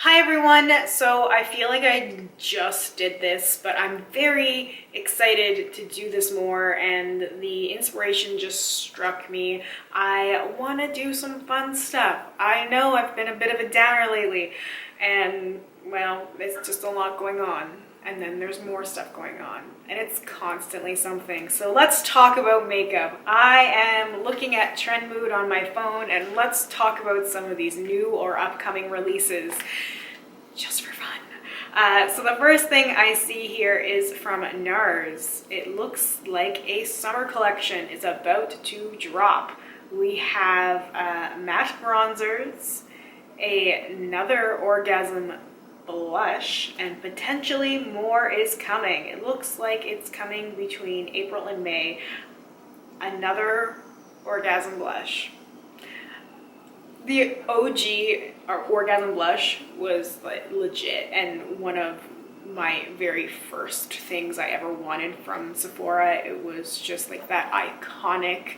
Hi everyone, so I feel like I just did this, but I'm very excited to do this more and the inspiration just struck me. I want to do some fun stuff. I know I've been a bit of a downer lately and well, it's just a lot going on and then there's more stuff going on and it's constantly something. So let's talk about makeup. I am looking at Trend Mood on my phone and let's talk about some of these new or upcoming releases just for fun. So the first thing I see here is from NARS. It looks like a summer collection is about to drop. We have matte bronzers, another orgasm blush, and potentially more is coming. It looks like it's coming between April and May. Another orgasm blush. The OG orgasm blush was like legit and one of my very first things I ever wanted from Sephora. It was just like that iconic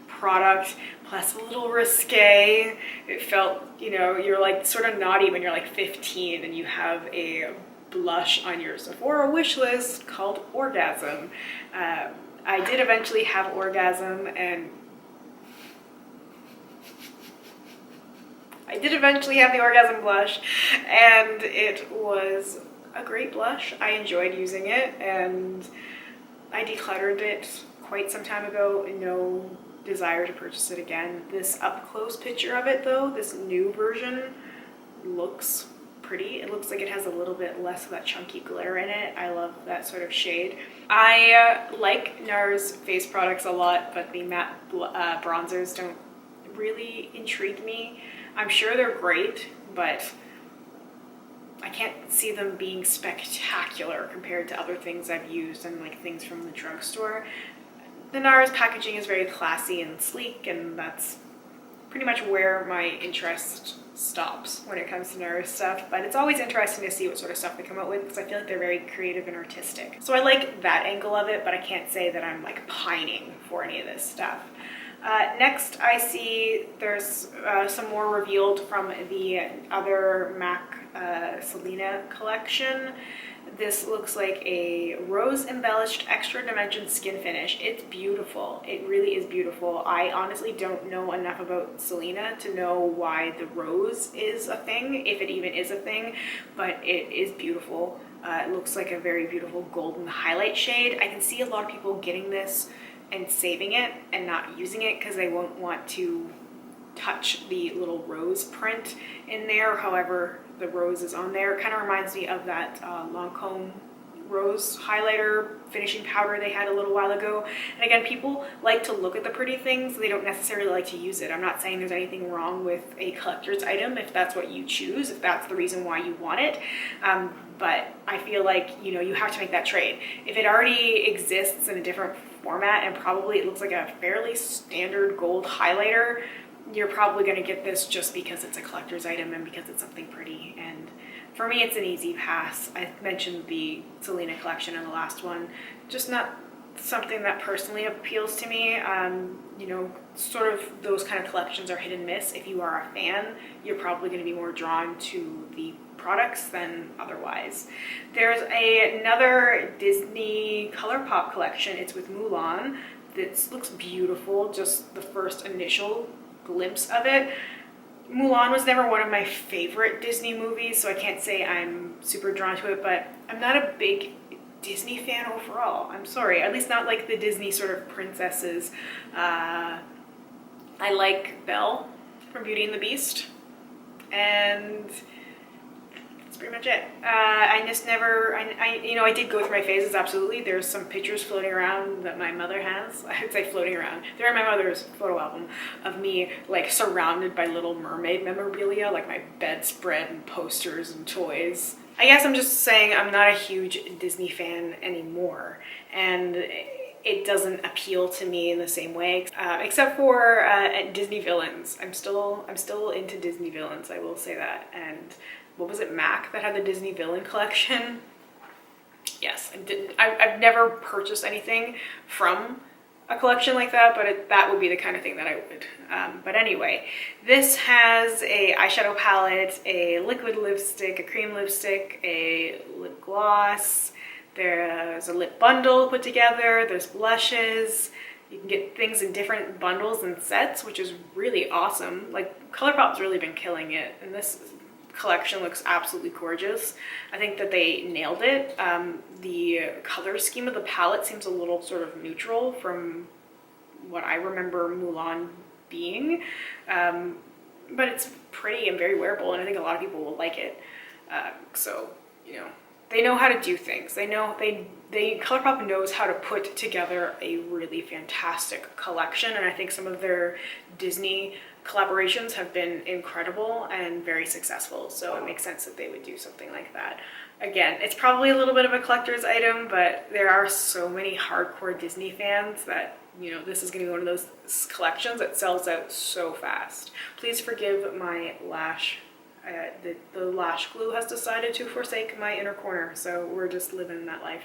product, plus a little risque. It felt, you know, you're like sort of naughty when you're like 15 and you have a blush on your Sephora wish list called Orgasm. I did eventually have Orgasm and I did eventually have the Orgasm blush and it was a great blush. I enjoyed using it and I decluttered it quite some time ago. No desire to purchase it again. This up close picture of it though, this new version looks pretty. It looks like it has a little bit less of that chunky glitter in it. I love that sort of shade. I like NARS face products a lot, but the matte bronzers don't really intrigue me. I'm sure they're great, but I can't see them being spectacular compared to other things I've used and like things from the drugstore. The NARS packaging is very classy and sleek, and that's pretty much where my interest stops when it comes to NARS stuff, but it's always interesting to see what sort of stuff they come out with because I feel like they're very creative and artistic. So I like that angle of it, but I can't say that I'm like pining for any of this stuff. Next, I see there's some more revealed from the other MAC Selena collection. This looks like a rose embellished extra dimension skin finish. It's beautiful. It really is beautiful. I honestly don't know enough about Selena to know why the rose is a thing, if it even is a thing, but it is beautiful. It looks like a very beautiful golden highlight shade. I can see a lot of people getting this and saving it and not using it because they won't want to touch the little rose print in there. However, the rose is on there. It kind of reminds me of that Lancome rose highlighter finishing powder they had a little while ago. And again, people like to look at the pretty things. They don't necessarily like to use it. I'm not saying there's anything wrong with a collector's item if that's what you choose, if that's the reason why you want it. But I feel like, you know, you have to make that trade. If it already exists in a different format and probably it looks like a fairly standard gold highlighter, you're probably going to get this just because it's a collector's item and because it's something pretty. And for me, it's an easy pass. I mentioned the Selena collection in the last one, just not something that personally appeals to me. You know, sort of those kind of collections are hit and miss. If you are a fan, you're probably going to be more drawn to the products than otherwise. There's another Disney ColourPop collection. It's with Mulan. This looks beautiful, just the first initial glimpse of it. Mulan was never one of my favorite Disney movies, so I can't say I'm super drawn to it, but I'm not a big Disney fan overall. I'm sorry, at least not like the Disney sort of princesses. I like Belle from Beauty and the Beast, and that's pretty much it. I just never, you know, I did go through my phases, absolutely. There's some pictures floating around that my mother has. I would say floating around. They're in my mother's photo album of me like surrounded by Little Mermaid memorabilia, like my bedspread and posters and toys. I guess I'm just saying I'm not a huge Disney fan anymore, and it doesn't appeal to me in the same way, except for Disney villains. I'm still into Disney villains, I will say that. And what was it, MAC, that had the Disney villain collection? Yes, I've never purchased anything from a collection like that, but that would be the kind of thing that I would. But anyway, this has a eyeshadow palette, a liquid lipstick, a cream lipstick, a lip gloss. There's a lip bundle put together. There's blushes. You can get things in different bundles and sets, which is really awesome. Like ColourPop's really been killing it, and this collection looks absolutely gorgeous. I think that they nailed it. The color scheme of the palette seems a little sort of neutral from what I remember Mulan being, but it's pretty and very wearable, and I think a lot of people will like it. So, you know, they know how to do things. ColourPop knows how to put together a really fantastic collection, and I think some of their Disney collaborations have been incredible and very successful, so it makes sense that they would do something like that. Again, it's probably a little bit of a collector's item, but there are so many hardcore Disney fans that, you know, this is going to be one of those collections that sells out so fast. Please forgive my lash. The lash glue has decided to forsake my inner corner, so we're just living that life.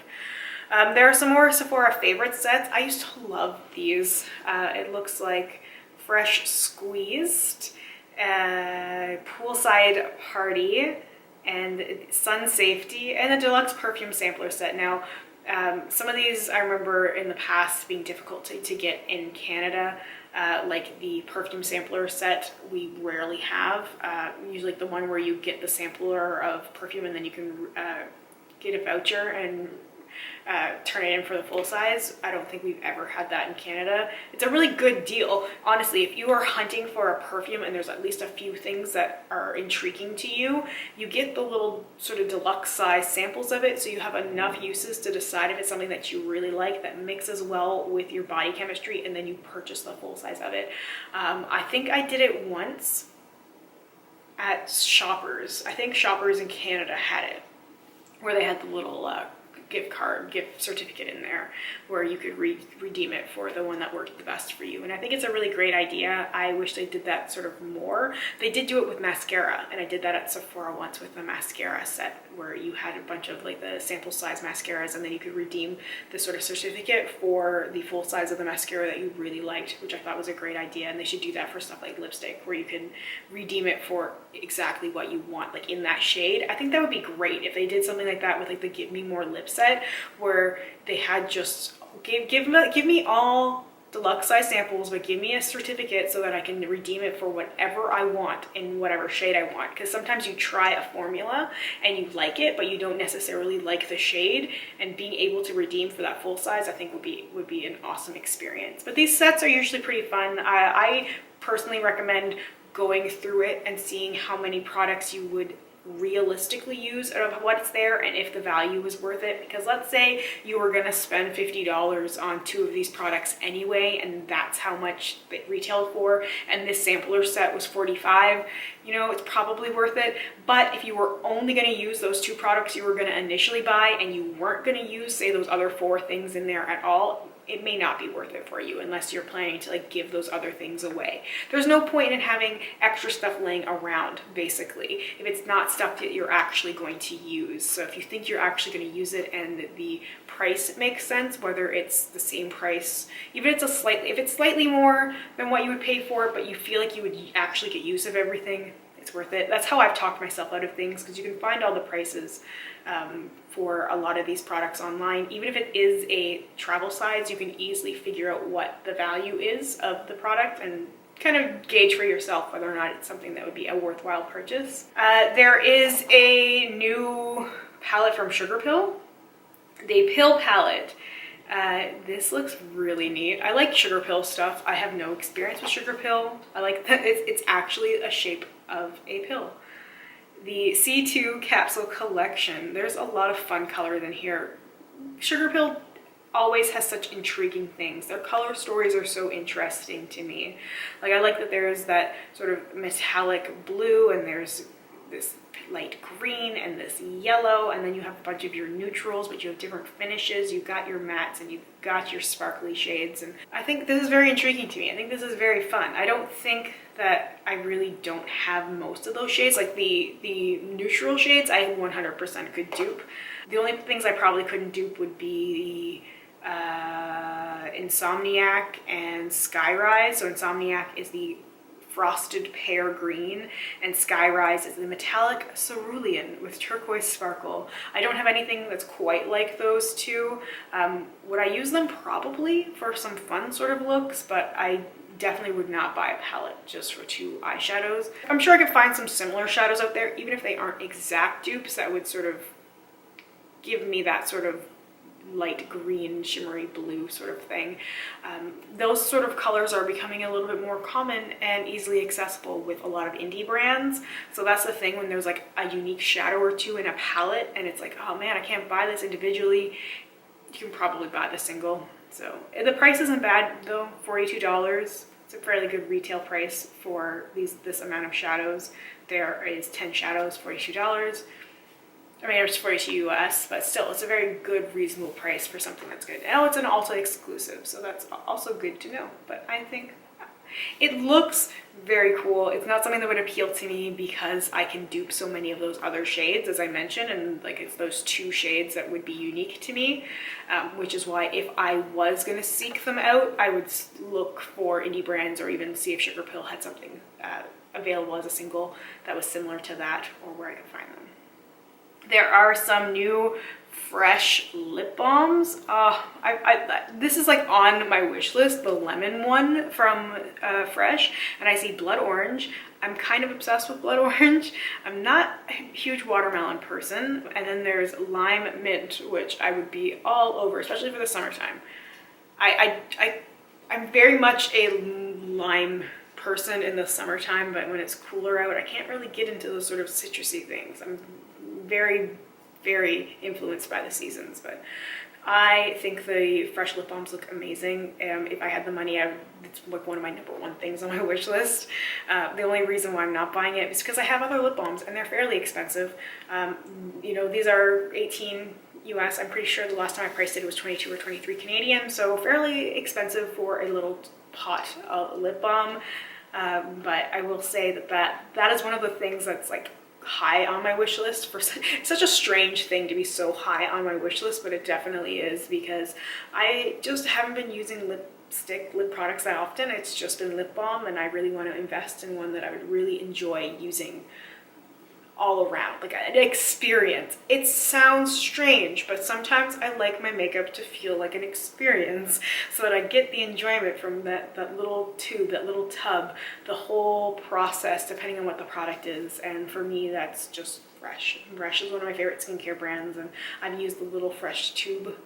There are some more Sephora favorite sets. I used to love these. It looks like Fresh Squeezed, Poolside Party, and Sun Safety, and a deluxe perfume sampler set. Now, some of these I remember in the past being difficult to get in Canada. Like the perfume sampler set, we rarely have. Usually the one where you get the sampler of perfume and then you can get a voucher and turn it in for the full size. I don't think we've ever had that in Canada. It's a really good deal. Honestly, if you are hunting for a perfume and there's at least a few things that are intriguing to you, you get the little sort of deluxe size samples of it, so you have enough uses to decide if it's something that you really like that mixes well with your body chemistry, and then you purchase the full size of it. I think I did it once at Shoppers. I think Shoppers in Canada had it, where they had the little gift certificate in there where you could redeem it for the one that worked the best for you. And I think it's a really great idea. I wish they did that sort of more. They did do it with mascara, and I did that at Sephora once with the mascara set, where you had a bunch of like the sample size mascaras, and then you could redeem the sort of certificate for the full size of the mascara that you really liked, which I thought was a great idea. And they should do that for stuff like lipstick, where you can redeem it for exactly what you want, like in that shade. I think that would be great if they did something like that with like the Give Me More lip set, where they had just give me all deluxe size samples, but give me a certificate so that I can redeem it for whatever I want in whatever shade I want. Because sometimes you try a formula and you like it, but you don't necessarily like the shade, and being able to redeem for that full size I think would be an awesome experience. But these sets are usually pretty fun. I personally recommend going through it and seeing how many products you would realistically use out of what's there and if the value is worth it. Because let's say you were gonna spend $50 on 2 of these products anyway, and that's how much they retailed for, and this sampler set was $45, you know, it's probably worth it. But if you were only gonna use those 2 products you were gonna initially buy, and you weren't gonna use, say, those other 4 things in there at all, it may not be worth it for you unless you're planning to like give those other things away. There's no point in having extra stuff laying around, basically, if it's not stuff that you're actually going to use. So if you think you're actually going to use it and the price makes sense, whether it's the same price, even if it's slightly more than what you would pay for it, but you feel like you would actually get use of everything, it's worth it. That's how I've talked myself out of things, because you can find all the prices for a lot of these products online. Even if it is a travel size, you can easily figure out what the value is of the product and kind of gauge for yourself whether or not it's something that would be a worthwhile purchase. There is a new palette from Sugarpill, the Pill palette. This looks really neat. I like Sugarpill stuff. I have no experience with Sugarpill. I like that it's actually a shape of a pill. The C2 capsule collection. There's a lot of fun colors in here. Sugarpill always has such intriguing things. Their color stories are so interesting to me. Like, I like that there's that sort of metallic blue, and there's this light green and this yellow, and then you have a bunch of your neutrals, but you have different finishes. You've got your mattes and you've got your sparkly shades, and I think this is very intriguing to me. I think this is very fun. I don't think that I really don't have most of those shades. Like the neutral shades I 100% could dupe. The only things I probably couldn't dupe would be Insomniac and Skyrise. So Insomniac is the frosted pear green, and Skyrise is the metallic cerulean with turquoise sparkle. I don't have anything that's quite like those two. Would I use them? Probably for some fun sort of looks, but I definitely would not buy a palette just for 2 eyeshadows. I'm sure I could find some similar shadows out there, even if they aren't exact dupes, that would sort of give me that sort of light green, shimmery blue sort of thing. Those sort of colors are becoming a little bit more common and easily accessible with a lot of indie brands. So that's the thing, when there's like a unique shadow or two in a palette and it's like, oh man, I can't buy this individually, you can probably buy the single. So the price isn't bad though, $42. It's a fairly good retail price for this amount of shadows. There is 10 shadows, $42. I mean, it's 42 US, but still, it's a very good, reasonable price for something that's good. Oh, it's an Ulta exclusive, so that's also good to know. But I think it looks very cool. It's not something that would appeal to me because I can dupe so many of those other shades, as I mentioned, and like it's those 2 shades that would be unique to me, which is why if I was going to seek them out, I would look for indie brands or even see if Sugarpill had something available as a single that was similar to that, or where I could find them. There are some new fresh lip balms. This is like on my wish list, the lemon one from Fresh, and I see blood orange. I'm kind of obsessed with blood orange. I'm not a huge watermelon person. And then there's lime mint, which I would be all over, especially for the summertime. I'm very much a lime person in the summertime, but when it's cooler out, I can't really get into those sort of citrusy things. I'm very, very influenced by the seasons, but I think the fresh lip balms look amazing. If I had the money, it's like one of my #1 things on my wish list. The only reason why I'm not buying it is because I have other lip balms and they're fairly expensive. You know, these are 18 US. I'm pretty sure the last time I priced it was 22 or 23 Canadian, so fairly expensive for a little pot of lip balm. But I will say that is one of the things that's like high on my wish list. For it's such a strange thing to be so high on my wish list, but it definitely is, because I just haven't been using lip products that often. It's just been lip balm, and I really want to invest in one that I would really enjoy using all around, like an experience. It sounds strange, but sometimes I like my makeup to feel like an experience, so that I get the enjoyment from that little tube, that little tub, the whole process, depending on what the product is. And for me, that's just Fresh. Fresh is one of my favorite skincare brands, and I've used the little Fresh tube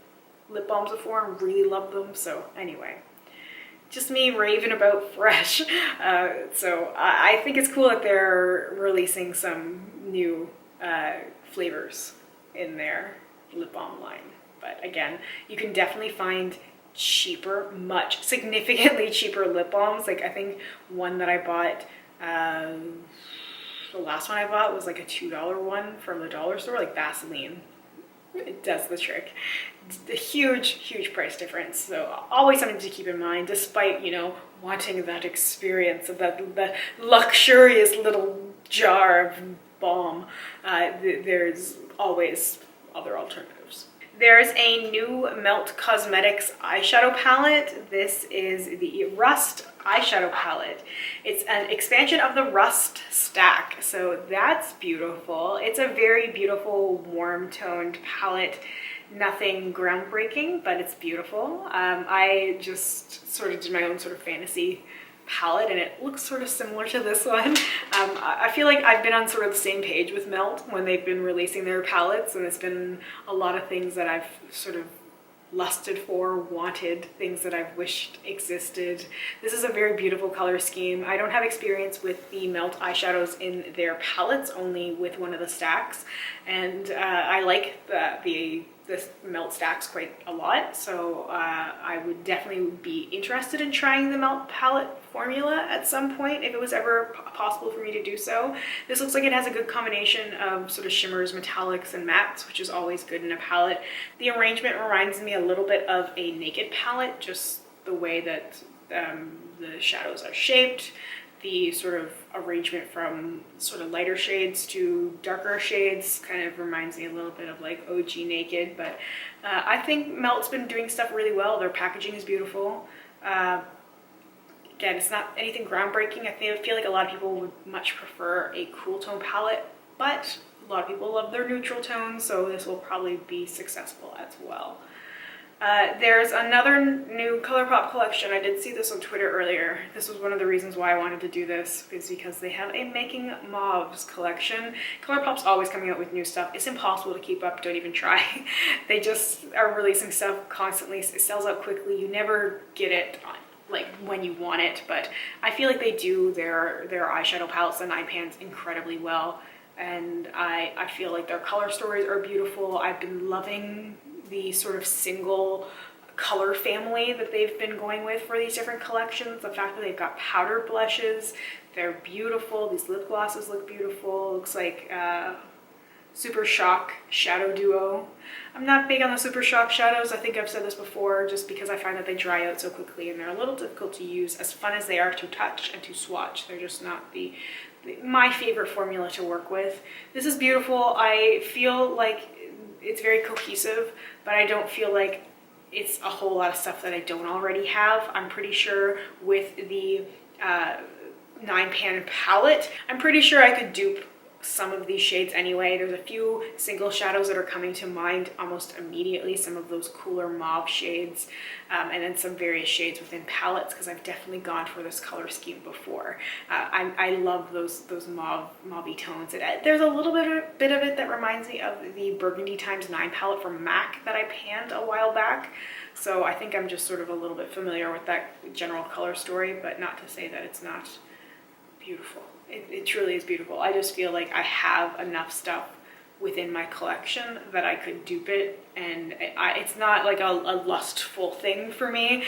lip balms before and really love them. So anyway, just me raving about Fresh. So I think it's cool that they're releasing some new flavors in their lip balm line. But again, you can definitely find cheaper, significantly cheaper lip balms. Like I think one that I bought, the last one I bought was like a $2 one from the dollar store, like Vaseline. It does the trick. A huge price difference. So always something to keep in mind, despite, you know, wanting that experience of that luxurious little jar of balm. There's always other alternatives. There's a new Melt Cosmetics eyeshadow palette. This is the Rust eyeshadow palette. It's an expansion of the Rust stack, so that's beautiful. It's a very beautiful warm toned palette. Nothing groundbreaking, but it's beautiful. I just sort of did my own sort of fantasy palette, and it looks sort of similar to this one. I feel like I've been on sort of the same page with Melt when they've been releasing their palettes, and it's been a lot of things that I've sort of lusted for, wanted, things that I've wished existed. This is a very beautiful color scheme. I don't have experience with the Melt eyeshadows in their palettes, only with one of the stacks, and I like this Melt stacks quite a lot, so I would definitely be interested in trying the Melt palette formula at some point if it was ever possible for me to do so. This looks like it has a good combination of sort of shimmers, metallics, and mattes, which is always good in a palette. The arrangement reminds me a little bit of a Naked palette, just the way that the shadows are shaped. the sort of arrangement from sort of lighter shades to darker shades kind of reminds me a little bit of like OG Naked, but I think Melt's been doing stuff really well. Their packaging is beautiful. Again, it's not anything groundbreaking. I feel like a lot of people would much prefer a cool tone palette, but a lot of people love their neutral tones, so this will probably be successful as well. There's another new ColourPop collection. I did see this on Twitter earlier. This was one of the reasons why I wanted to do this, is because they have a Making Mauves collection. ColourPop's always coming out with new stuff. It's impossible to keep up, don't even try. They just are releasing stuff constantly. It sells out quickly. You never get it like when you want it, but I feel like they do their eyeshadow palettes and eye pans incredibly well, and I feel like their color stories are beautiful. I've been loving the sort of single color family that they've been going with for these different collections. The fact that they've got powder blushes, they're beautiful. These lip glosses look beautiful. Looks like Super Shock shadow duo. I'm not big on the Super Shock shadows. I think I've said this before, just because I find that they dry out so quickly and they're a little difficult to use. As fun as they are to touch and to swatch, they're just not my favorite formula to work with. This is beautiful. I feel like it's very cohesive, but I don't feel like it's a whole lot of stuff that I don't already have. I'm pretty sure with the 9-pan palette, I'm pretty sure I could dupe some of these shades anyway. There's a few single shadows that are coming to mind almost immediately, some of those cooler mauve shades, and then some various shades within palettes, because I've definitely gone for this color scheme before. I love those mauve-y tones. There's a little bit of it that reminds me of the Burgundy x9 palette from MAC that I panned a while back, so I think I'm just sort of a little bit familiar with that general color story, but not to say that it's not beautiful. It truly is beautiful. I just feel like I have enough stuff within my collection that I could dupe it, and it's not like a lustful thing for me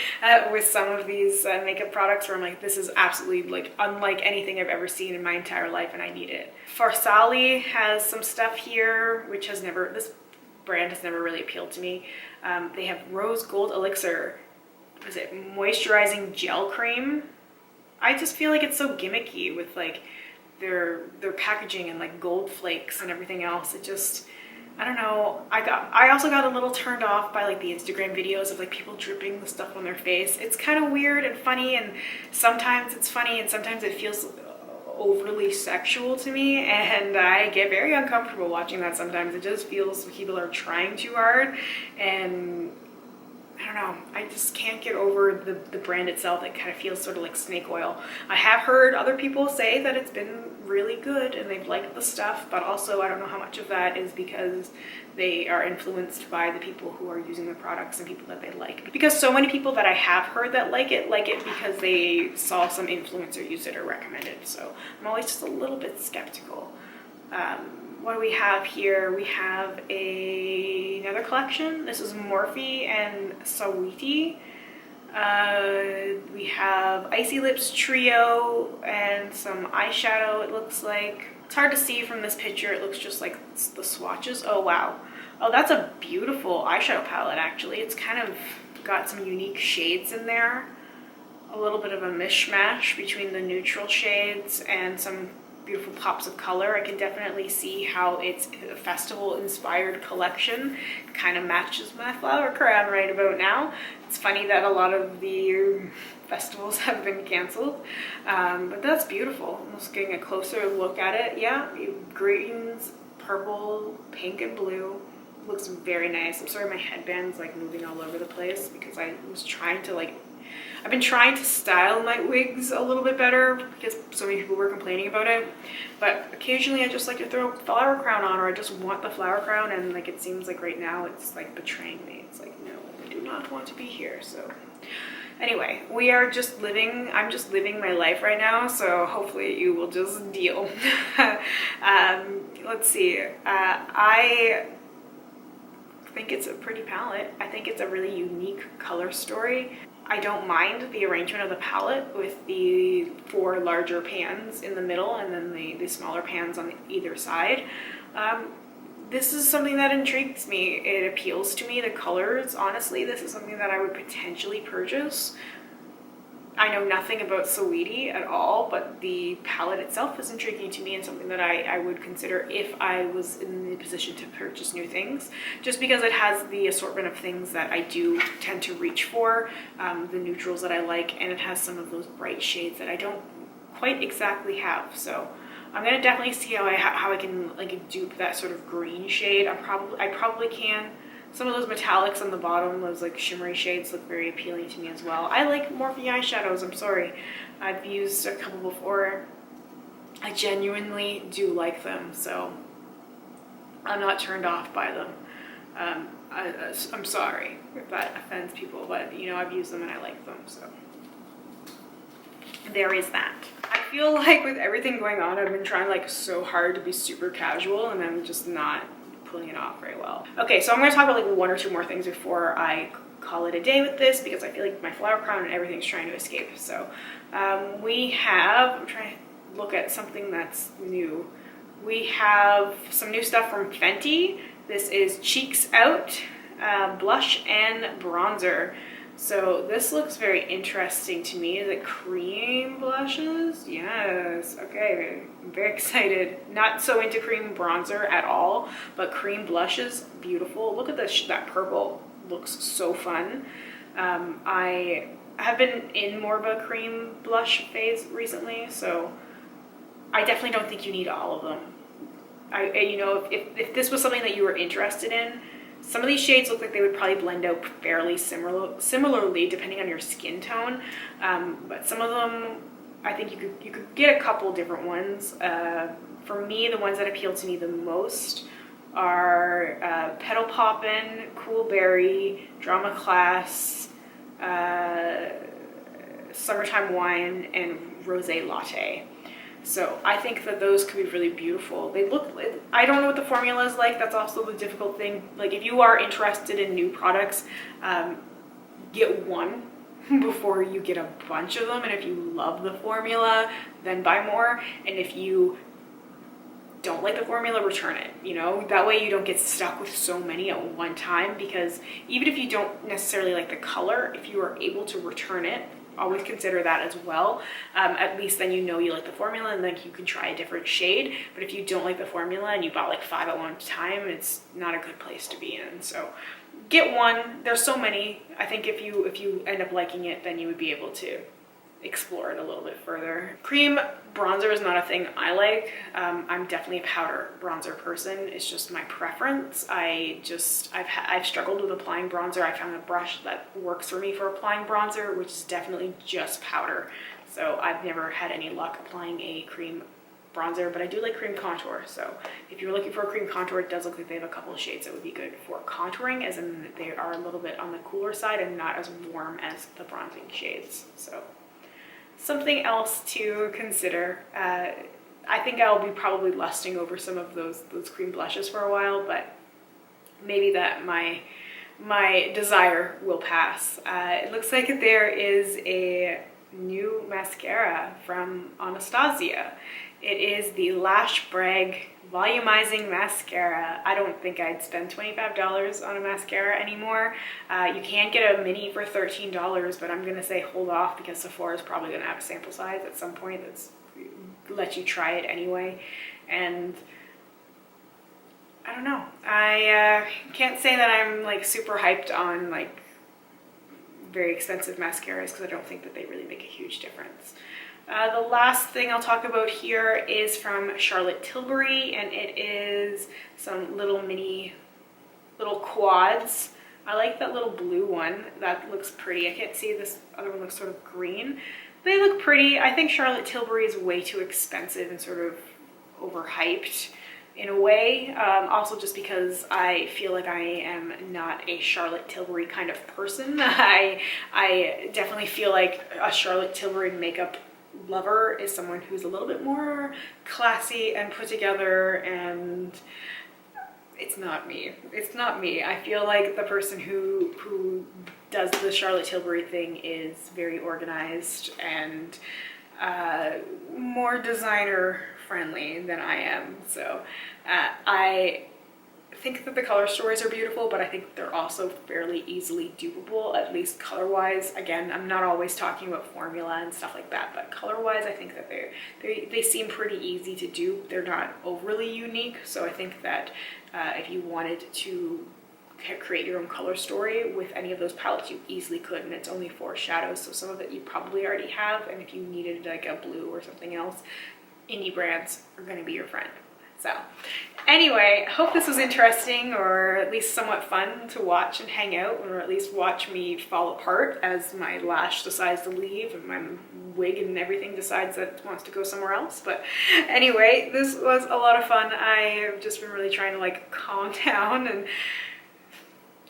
with some of these makeup products where I'm like, this is absolutely like unlike anything I've ever seen in my entire life and I need it. Farsali has some stuff here which this brand has never really appealed to me. They have Rose Gold Elixir, is it moisturizing gel cream? I just feel like it's so gimmicky with like their packaging and like gold flakes and everything else. It just, I don't know. I also got a little turned off by like the Instagram videos of like people dripping the stuff on their face. It's kind of weird and funny, and sometimes it's funny and sometimes it feels overly sexual to me, and I get very uncomfortable watching that sometimes. It just feels like people are trying too hard, and I don't know, I just can't get over the brand itself. It kind of feels sort of like snake oil. I have heard other people say that it's been really good and they've liked the stuff, but also I don't know how much of that is because they are influenced by the people who are using the products and people that they like. Because so many people that I have heard that like it because they saw some influencer use it or recommend it. So I'm always just a little bit skeptical. What do we have here? We have another collection. This is Morphe and Sawiti. We have Icy Lips Trio and some eyeshadow, it looks like. It's hard to see from this picture. It looks just like the swatches. Oh, wow. Oh, that's a beautiful eyeshadow palette, actually. It's kind of got some unique shades in there. A little bit of a mishmash between the neutral shades and some beautiful pops of color. I can definitely see how it's a festival-inspired collection. It kind of matches my flower crown right about now. It's funny that a lot of the festivals have been canceled, but that's beautiful. I'm just getting a closer look at it. Yeah, greens, purple, pink, and blue. Looks very nice. I'm sorry my headband's like moving all over the place because I was trying to I've been trying to style my wigs a little bit better because so many people were complaining about it, but occasionally I just like to throw a flower crown on, or I just want the flower crown, and like it seems like right now it's like betraying me. It's like, no, I do not want to be here. So anyway, I'm just living my life right now, so hopefully you will just deal. Let's see. I think it's a pretty palette. I think it's a really unique color story. I don't mind the arrangement of the palette with the 4 larger pans in the middle and then the smaller pans on either side. This is something that intrigues me. It appeals to me, the colors. Honestly, this is something that I would potentially purchase. I know nothing about Saweetie at all, but the palette itself is intriguing to me and something that I would consider if I was in the position to purchase new things, just because it has the assortment of things that I do tend to reach for, the neutrals that I like, and it has some of those bright shades that I don't quite exactly have. So I'm gonna definitely see how I can like dupe that sort of green shade. I probably can. Some of those metallics on the bottom, those like shimmery shades, look very appealing to me as well. I like Morphe eyeshadows, I'm sorry. I've used a couple before. I genuinely do like them, so I'm not turned off by them. I'm sorry if that offends people, but you know, I've used them and I like them, so there is that. I feel like with everything going on, I've been trying like so hard to be super casual, and I'm just not pulling it off very well. Okay, so I'm going to talk about like one or two more things before I call it a day with this, because I feel like my flower crown and everything's trying to escape. So I'm trying to look at something that's new. We have some new stuff from Fenty. This is Cheeks Out blush and bronzer. So this looks very interesting to me. Is it cream blushes? Yes. Okay, I'm very excited. Not so into cream bronzer at all, but cream blushes, beautiful. Look at this, that purple looks so fun. I have been in more of a cream blush phase recently, so I definitely don't think you need all of them. You know, if this was something that you were interested in, some of these shades look like they would probably blend out fairly similarly depending on your skin tone, but some of them, I think you could get a couple different ones. For me, the ones that appeal to me the most are Petal Poppin', Cool Berry, Drama Class, Summertime Wine, and Rosé Latte. So I think that those could be really beautiful. They look, I don't know what the formula is like. That's also the difficult thing. Like if you are interested in new products, get one before you get a bunch of them. And if you love the formula, then buy more. And if you don't like the formula, return it, you know? That way you don't get stuck with so many at one time, because even if you don't necessarily like the color, if you are able to return it, always consider that as well. At least then you know you like the formula, and then you can try a different shade. But if you don't like the formula and you bought like 5 at one time, it's not a good place to be in. So get one. There's so many. I think if you end up liking it, then you would be able to explore it a little bit further. Cream bronzer is not a thing I like. I'm definitely a powder bronzer person. It's just my preference. I've struggled with applying bronzer. I found a brush that works for me for applying bronzer, which is definitely just powder. So I've never had any luck applying a cream bronzer, but I do like cream contour. So if you're looking for a cream contour, it does look like they have a couple of shades that would be good for contouring, as in they are a little bit on the cooler side and not as warm as the bronzing shades. So something else to consider. I think I'll be probably lusting over some of those cream blushes for a while, but maybe that my desire will pass. It looks like there is a new mascara from Anastasia. It is the Lash Brag Volumizing Mascara. I don't think I'd spend $25 on a mascara anymore. You can get a mini for $13, but I'm gonna say hold off, because Sephora is probably gonna have a sample size at some point that's let you try it anyway. And I don't know. I can't say that I'm like super hyped on like very expensive mascaras, because I don't think that they really make a huge difference. The last thing I'll talk about here is from Charlotte Tilbury, and it is some little quads. I like that little blue one. That looks pretty. I can't see this other one, looks sort of green. They look pretty. I think Charlotte Tilbury is way too expensive and sort of overhyped in a way. Also just because I feel like I am not a Charlotte Tilbury kind of person. I definitely feel like a Charlotte Tilbury makeup lover is someone who's a little bit more classy and put together, and it's not me. It's not me. I feel like the person who does the Charlotte Tilbury thing is very organized and more designer friendly than I am. So I think that the color stories are beautiful, but I think they're also fairly easily dupable, at least color-wise. Again, I'm not always talking about formula and stuff like that, but color-wise, I think that they seem pretty easy to do. They're not overly unique, so I think that if you wanted to create your own color story with any of those palettes, you easily could, and it's only 4 shadows, so some of it you probably already have, and if you needed like a blue or something else, indie brands are going to be your friend. So anyway, I hope this was interesting, or at least somewhat fun to watch and hang out, or at least watch me fall apart as my lash decides to leave and my wig and everything decides that it wants to go somewhere else. But anyway, this was a lot of fun. I have just been really trying to like calm down and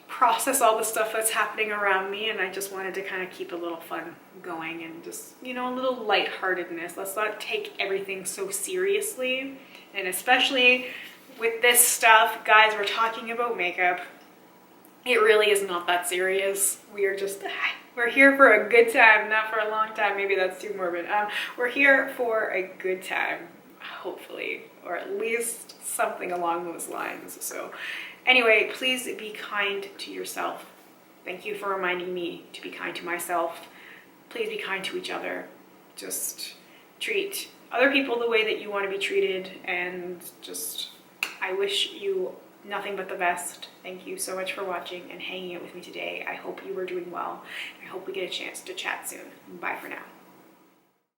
process all the stuff that's happening around me, and I just wanted to kind of keep a little fun going and just, you know, a little lightheartedness. Let's not take everything so seriously, and especially with this stuff, guys, we're talking about makeup. It really is not that serious. We're here for a good time, not for a long time. Maybe that's too morbid. We're here for a good time, hopefully, or at least something along those lines. So anyway, please be kind to yourself. Thank you for reminding me to be kind to myself. Please be kind to each other. Just treat other people the way that you want to be treated, and just, I wish you nothing but the best. Thank you so much for watching and hanging out with me today. I hope you were doing well. I hope we get a chance to chat soon. Bye for now.